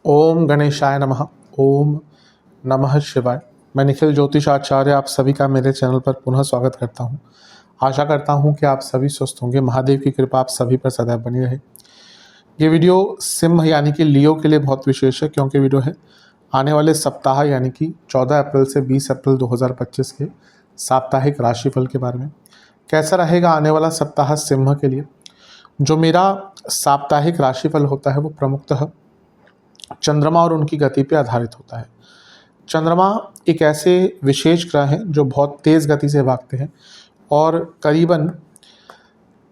ओम गणेशाय नमः। ओम नमः शिवाय। मैं निखिल ज्योतिष आचार्य आप सभी का मेरे चैनल पर पुनः स्वागत करता हूं। आशा करता हूं कि आप सभी स्वस्थ होंगे। महादेव की कृपा आप सभी पर सदैव बनी रहे। ये वीडियो सिंह यानी कि लियो के लिए बहुत विशेष है, क्योंकि वीडियो है आने वाले सप्ताह यानी कि 14 अप्रैल से 20 अप्रैल 2025 के साप्ताहिक राशिफल के बारे में। कैसा रहेगा आने वाला सप्ताह सिंह के लिए। जो मेरा साप्ताहिक राशिफल होता है वो प्रमुखतः चंद्रमा और उनकी गति पर आधारित होता है। चंद्रमा एक ऐसे विशेष ग्रह हैं जो बहुत तेज़ गति से भागते हैं और करीबन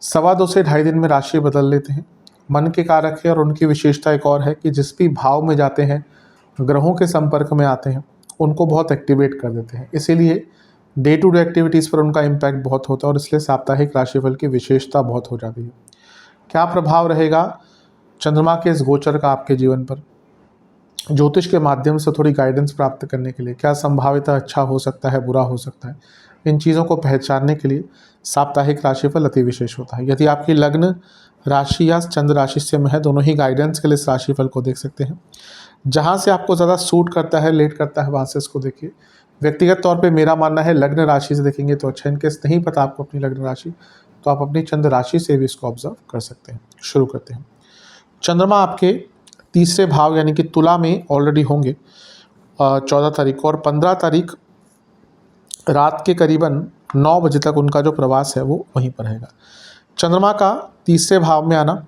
2.25 से 2.5 दिन में राशि बदल लेते हैं। मन के कारक है और उनकी विशेषता एक और है कि जिस भी भाव में जाते हैं, ग्रहों के संपर्क में आते हैं, उनको बहुत एक्टिवेट कर देते हैं। इसीलिए डे टू डे एक्टिविटीज़ पर उनका इम्पैक्ट बहुत होता है और इसलिए साप्ताहिक राशिफल की विशेषता बहुत हो जाती है। क्या प्रभाव रहेगा चंद्रमा के इस गोचर का आपके जीवन पर, ज्योतिष के माध्यम से थोड़ी गाइडेंस प्राप्त करने के लिए क्या संभावित अच्छा हो सकता है, बुरा हो सकता है, इन चीज़ों को पहचानने के लिए साप्ताहिक राशिफल अति विशेष होता है। यदि आपकी लग्न राशि या चंद्र राशि से है, दोनों ही गाइडेंस के लिए इस राशिफल को देख सकते हैं। जहाँ से आपको ज़्यादा सूट करता है, लेट करता है, वहाँ से इसको देखिए। व्यक्तिगत तौर पे मेरा मानना है लग्न राशि से देखेंगे तो अच्छा। इनकेस नहीं पता आपको अपनी लग्न राशि, तो आप अपनी चंद्र राशि से भी इसको ऑब्जर्व कर सकते हैं। शुरू करते हैं। चंद्रमा आपके तीसरे भाव यानी कि तुला में ऑलरेडी होंगे 14 तारीख को, और 15 तारीख रात के करीबन 9 बजे तक उनका जो प्रवास है वो वहीं पर रहेगा। चंद्रमा का तीसरे भाव में आना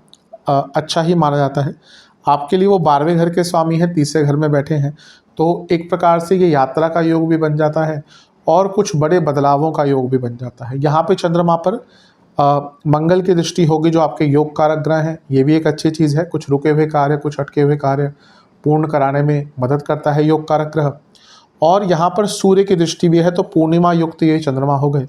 अच्छा ही माना जाता है। आपके लिए वो 12वें घर के स्वामी हैं, तीसरे घर में बैठे हैं, तो एक प्रकार से ये यात्रा का योग भी बन जाता है और कुछ बड़े बदलावों का योग भी बन जाता है। यहाँ पे चंद्रमा पर मंगल की दृष्टि होगी जो आपके योग कारक ग्रह हैं। ये भी एक अच्छी चीज़ है। कुछ रुके हुए कार्य, कुछ अटके हुए कार्य पूर्ण कराने में मदद करता है योग कारक ग्रह। और यहाँ पर सूर्य की दृष्टि भी है, तो पूर्णिमा युक्त ये चंद्रमा हो गए।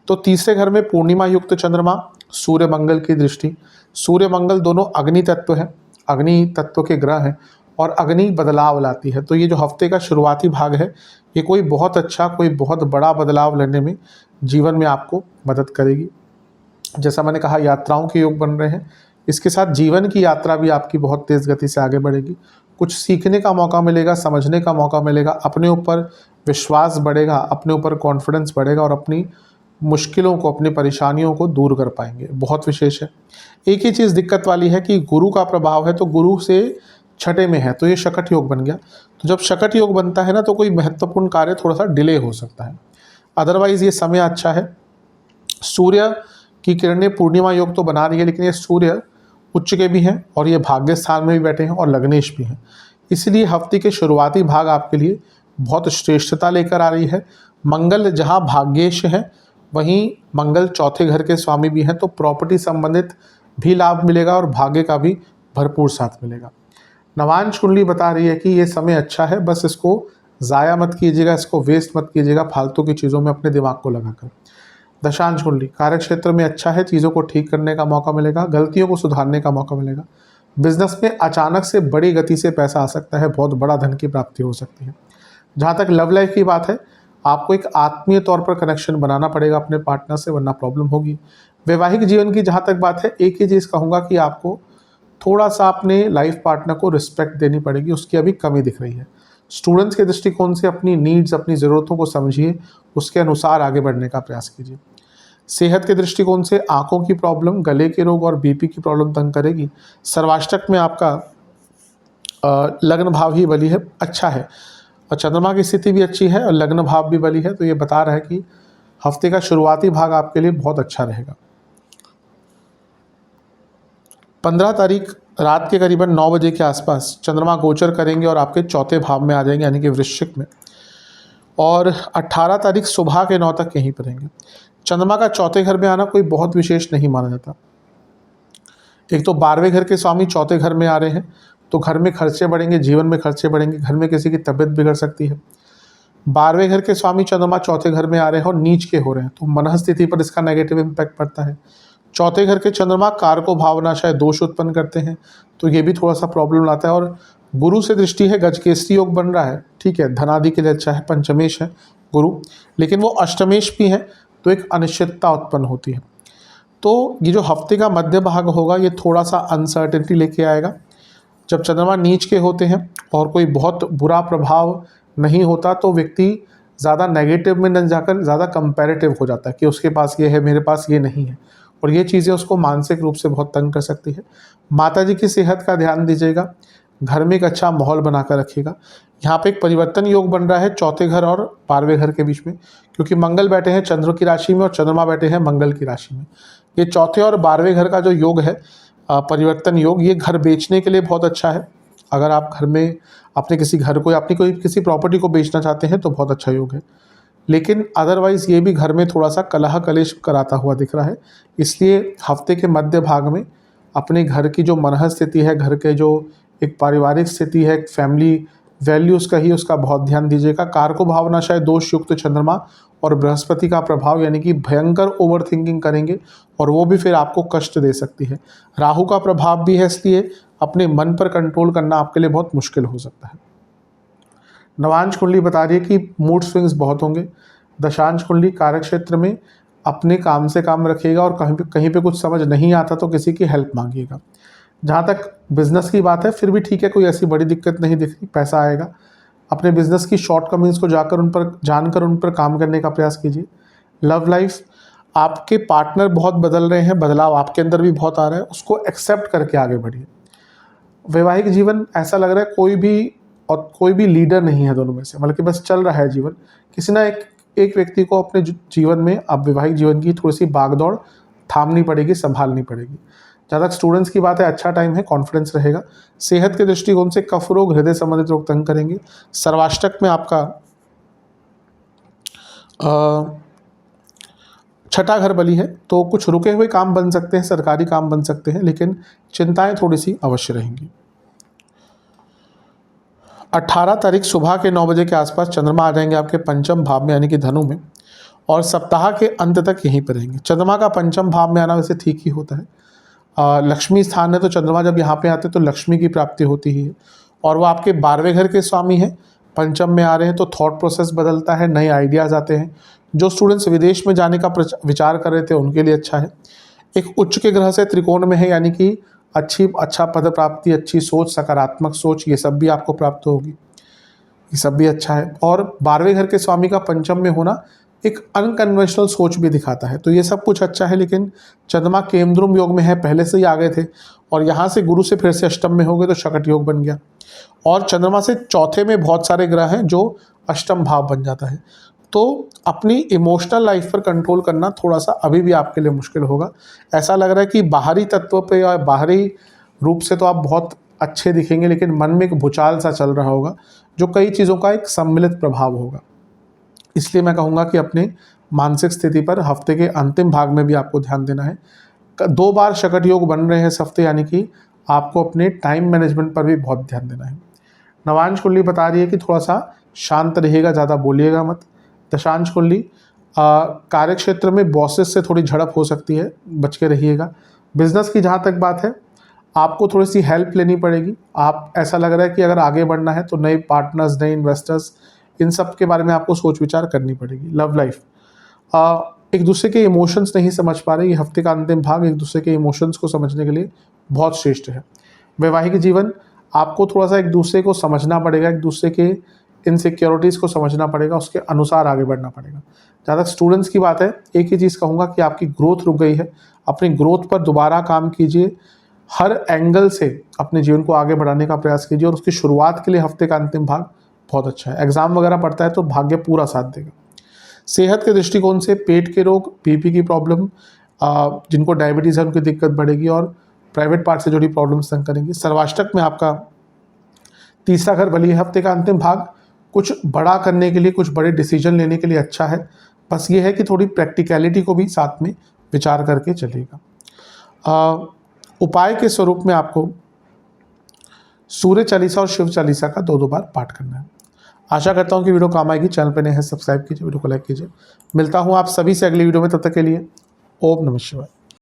तो तीसरे घर में पूर्णिमा युक्त चंद्रमा, सूर्य मंगल की दृष्टि। सूर्य मंगल दोनों अग्नि तत्व है, अग्नि तत्व के ग्रह हैं और अग्नि बदलाव लाती है। तो ये जो हफ्ते का शुरुआती भाग है, ये कोई बहुत अच्छा, कोई बहुत बड़ा बदलाव लेने में जीवन में आपको मदद करेगी। जैसा मैंने कहा, यात्राओं के योग बन रहे हैं, इसके साथ जीवन की यात्रा भी आपकी बहुत तेज़ गति से आगे बढ़ेगी। कुछ सीखने का मौका मिलेगा, समझने का मौका मिलेगा, अपने ऊपर विश्वास बढ़ेगा, अपने ऊपर कॉन्फिडेंस बढ़ेगा और अपनी मुश्किलों को, अपनी परेशानियों को दूर कर पाएंगे। बहुत विशेष है। एक ही चीज़ दिक्कत वाली है कि गुरु का प्रभाव है, तो गुरु से छठे में है, तो ये शकट योग बन गया। तो जब शकट योग बनता है ना, तो कोई महत्वपूर्ण कार्य थोड़ा सा डिले हो सकता है। अदरवाइज़ ये समय अच्छा है। सूर्य की किरणें पूर्णिमा योग तो बना रही है, लेकिन ये सूर्य उच्च के भी हैं और ये भाग्य स्थान में भी बैठे हैं और लग्नेश भी हैं। इसलिए हफ्ते के शुरुआती भाग आपके लिए बहुत श्रेष्ठता लेकर आ रही है। मंगल जहाँ भाग्येश है, वहीं मंगल चौथे घर के स्वामी भी हैं, तो प्रॉपर्टी संबंधित भी लाभ मिलेगा और भाग्य का भी भरपूर साथ मिलेगा। नवांश कुंडली बता रही है कि ये समय अच्छा है, बस इसको ज़ाया मत कीजिएगा, इसको वेस्ट मत कीजिएगा फालतू की चीज़ों में अपने दिमाग को लगाकर। दशांश कुंडली कार्य क्षेत्र में अच्छा है, चीज़ों को ठीक करने का मौका मिलेगा, गलतियों को सुधारने का मौका मिलेगा। बिजनेस में अचानक से बड़ी गति से पैसा आ सकता है, बहुत बड़ा धन की प्राप्ति हो सकती है। जहाँ तक लव लाइफ की बात है, आपको एक आत्मीय तौर पर कनेक्शन बनाना पड़ेगा अपने पार्टनर से, वरना प्रॉब्लम होगी। वैवाहिक जीवन की जहाँ तक बात है, एक ही चीज़ कहूँगा कि आपको थोड़ा सा अपने लाइफ पार्टनर को रिस्पेक्ट देनी पड़ेगी, उसकी अभी कमी दिख रही है। स्टूडेंट्स के दृष्टिकोण से अपनी नीड्स, अपनी ज़रूरतों को समझिए, उसके अनुसार आगे बढ़ने का प्रयास कीजिए। सेहत के दृष्टिकोण से आंखों की प्रॉब्लम, गले के रोग और बीपी की प्रॉब्लम तंग करेगी। सर्वाष्टक में आपका लग्न भाव ही बली है, अच्छा है, और चंद्रमा की स्थिति भी अच्छी है और लग्न भाव भी बली है, तो ये बता रहा है कि हफ्ते का शुरुआती भाग आपके लिए बहुत अच्छा रहेगा। 15 तारीख रात के करीबन 9 बजे के आसपास चंद्रमा गोचर करेंगे और आपके चौथे भाव में आ जाएंगे, यानी कि वृश्चिक में, और 18 तारीख सुबह के 9 तक यहीं पर रहेंगे। चंद्रमा का चौथे घर में आना कोई बहुत विशेष नहीं माना जाता। एक तो 12वें घर के स्वामी चौथे घर में आ रहे हैं, तो घर में खर्चे बढ़ेंगे, जीवन में खर्चे बढ़ेंगे, घर में किसी की तबीयत बिगड़ सकती है। 12वें घर के स्वामी चंद्रमा चौथे घर में आ रहे हैं और नीच के हो रहे हैं, तो मन स्थिति पर इसका नेगेटिव इम्पैक्ट पड़ता है। चौथे घर के चंद्रमा कारको भावनाशय दोष उत्पन्न करते हैं, तो ये भी थोड़ा सा प्रॉब्लम लाता है। और गुरु से दृष्टि है, गजकेसरी योग बन रहा है, ठीक है, धनादि के लिए अच्छा है, पंचमेश है गुरु, लेकिन वो अष्टमेश भी है, तो एक अनिश्चितता उत्पन्न होती है। तो ये जो हफ्ते का मध्य भाग होगा ये थोड़ा सा अनसर्टेनिटी लेके आएगा। जब चंद्रमा नीच के होते हैं और कोई बहुत बुरा प्रभाव नहीं होता तो व्यक्ति ज़्यादा नेगेटिव में न जाकर ज़्यादा कंपैरेटिव हो जाता है कि उसके पास ये है, मेरे पास ये नहीं है, और ये चीज़ें उसको मानसिक रूप से बहुत तंग कर सकती है। माता जी की सेहत का ध्यान दीजिएगा, घर में एक अच्छा माहौल बनाकर रखिएगा। यहाँ पे एक परिवर्तन योग बन रहा है चौथे घर और 12वें घर के बीच में, क्योंकि मंगल बैठे हैं चंद्र की राशि में और चंद्रमा बैठे हैं मंगल की राशि में। ये चौथे और 12वें घर का जो योग है परिवर्तन योग, ये घर बेचने के लिए बहुत अच्छा है। अगर आप घर में अपने किसी घर को या अपनी कोई किसी प्रॉपर्टी को बेचना चाहते हैं तो बहुत अच्छा योग है। लेकिन अदरवाइज़ ये भी घर में थोड़ा सा कलह कलेश कराता हुआ दिख रहा है। इसलिए हफ्ते के मध्य भाग में अपने घर की जो मनह स्थिति है, घर के जो एक पारिवारिक स्थिति है, एक फैमिली वैल्यूज़ का ही उसका बहुत ध्यान दीजिएगा। कारको भावनाशाय दोष युक्त चंद्रमा और बृहस्पति का प्रभाव यानी कि भयंकर ओवर थिंकिंग करेंगे और वो भी फिर आपको कष्ट दे सकती है। राहु का प्रभाव भी है, इसलिए अपने मन पर कंट्रोल करना आपके लिए बहुत मुश्किल हो सकता है। नवांश कुंडली बता रही है कि मूड स्विंग्स बहुत होंगे। दशांश कुंडली कार्य क्षेत्र में अपने काम से काम रखिएगा और कहीं पे कुछ समझ नहीं आता तो किसी की हेल्प मांगिएगा। जहाँ तक बिज़नेस की बात है फिर भी ठीक है, कोई ऐसी बड़ी दिक्कत नहीं दिख रही, पैसा आएगा। अपने बिज़नेस की शॉर्टकमिंग्स को जानकर उन पर काम करने का प्रयास कीजिए। लव लाइफ, आपके पार्टनर बहुत बदल रहे हैं, बदलाव आपके अंदर भी बहुत आ रहा है, उसको एक्सेप्ट करके आगे बढ़िए। वैवाहिक जीवन ऐसा लग रहा है कोई भी लीडर नहीं है दोनों में से, मतलब कि बस चल रहा है जीवन। किसी ना एक व्यक्ति को अपने जीवन में अब वैवाहिक जीवन की थोड़ी सी भागदौड़ थामनी पड़ेगी, संभालनी पड़ेगी। जहाँ तक स्टूडेंट्स की बात है अच्छा टाइम है, कॉन्फिडेंस रहेगा। सेहत के दृष्टिकोण से कफ रोग, हृदय संबंधित रोग तंग करेंगे। सर्वाष्टक में आपका छठा घर बली है, तो कुछ रुके हुए काम बन सकते हैं, सरकारी काम बन सकते हैं, लेकिन चिंताएं थोड़ी सी अवश्य रहेंगी। 18 तारीख सुबह के 9 बजे के आसपास चंद्रमा आ जाएंगे आपके पंचम भाव में यानी कि धनु में, और सप्ताह के अंत तक यहीं पर रहेंगे। चंद्रमा का पंचम भाव में आना वैसे ठीक ही होता है। लक्ष्मी स्थान है, तो चंद्रमा जब यहाँ पे आते हैं तो लक्ष्मी की प्राप्ति होती ही है, और वो आपके 12वें घर के स्वामी हैं। पंचम में आ रहे हैं तो थॉट प्रोसेस बदलता है, नए आइडियाज़ आते हैं। जो स्टूडेंट्स विदेश में जाने का विचार कर रहे थे उनके लिए अच्छा है। एक उच्च के ग्रह से त्रिकोण में है, यानी कि अच्छा पद प्राप्ति, अच्छी सोच, सकारात्मक सोच, ये सब भी आपको प्राप्त होगी, ये सब भी अच्छा है। और 12वें घर के स्वामी का पंचम में होना एक अनकन्वेंशनल सोच भी दिखाता है, तो ये सब कुछ अच्छा है। लेकिन चंद्रमा केमद्रुम योग में है, पहले से ही आ गए थे, और यहाँ से गुरु से फिर से अष्टम में हो गए तो शकट योग बन गया, और चंद्रमा से चौथे में बहुत सारे ग्रह हैं जो अष्टम भाव बन जाता है। तो अपनी इमोशनल लाइफ पर कंट्रोल करना थोड़ा सा अभी भी आपके लिए मुश्किल होगा। ऐसा लग रहा है कि बाहरी तत्व पे या बाहरी रूप से तो आप बहुत अच्छे दिखेंगे, लेकिन मन में एक भूचाल सा चल रहा होगा जो कई चीज़ों का एक सम्मिलित प्रभाव होगा। इसलिए मैं कहूँगा कि अपने मानसिक स्थिति पर हफ्ते के अंतिम भाग में भी आपको ध्यान देना है। 2 बार शकट योग बन रहे हैं इस हफ्ते, यानी कि आपको अपने टाइम मैनेजमेंट पर भी बहुत ध्यान देना है। नवांश कुंडली बता रही है कि थोड़ा सा शांत रहिएगा, ज़्यादा बोलिएगा मत। दशांश कुंडली कार्य क्षेत्र में बॉसेस से थोड़ी झड़प हो सकती है, बच के रहिएगा। बिजनेस की जहाँ तक बात है आपको थोड़ी सी हेल्प लेनी पड़ेगी। आप ऐसा लग रहा है कि अगर आगे बढ़ना है तो नए पार्टनर्स, नए इन्वेस्टर्स, इन सब के बारे में आपको सोच विचार करनी पड़ेगी। लव लाइफ, एक दूसरे के इमोशंस नहीं समझ पा रहे, ये हफ्ते का अंतिम भाग एक दूसरे के इमोशंस को समझने के लिए बहुत श्रेष्ठ है। वैवाहिक जीवन, आपको थोड़ा सा एक दूसरे को समझना पड़ेगा, एक दूसरे के इनसिक्योरिटीज़ को समझना पड़ेगा, उसके अनुसार आगे बढ़ना पड़ेगा। जहाँ तक स्टूडेंट्स की बात है, एक ही चीज़ कहूँगा कि आपकी ग्रोथ रुक गई है, अपनी ग्रोथ पर दोबारा काम कीजिए, हर एंगल से अपने जीवन को आगे बढ़ाने का प्रयास कीजिए, और उसकी शुरुआत के लिए हफ्ते का अंतिम भाग बहुत अच्छा है। एग्जाम वगैरह पढ़ता है तो भाग्य पूरा साथ देगा। सेहत के दृष्टिकोण से पेट के रोग, बीपी की प्रॉब्लम, जिनको डायबिटीज़ है उनकी दिक्कत बढ़ेगी, और प्राइवेट पार्ट से जुड़ी प्रॉब्लम्स तंग करेंगी। सर्वाष्टक में आपका तीसरा घर बली है। हफ्ते का अंतिम भाग कुछ बड़ा करने के लिए, कुछ बड़े डिसीजन लेने के लिए अच्छा है। बस ये है कि थोड़ी प्रैक्टिकलिटी को भी साथ में विचार करके चलेगा। उपाय के स्वरूप में आपको सूर्य चालीसा और शिव चालीसा का 2-2 बार पाठ करना है। आशा करता हूँ कि वीडियो काम आएगी। चैनल पर नए हैं सब्सक्राइब कीजिए, वीडियो को लाइक कीजिए। मिलता हूँ आप सभी से अगली वीडियो में, तब तक के लिए ओम नमः शिवाय।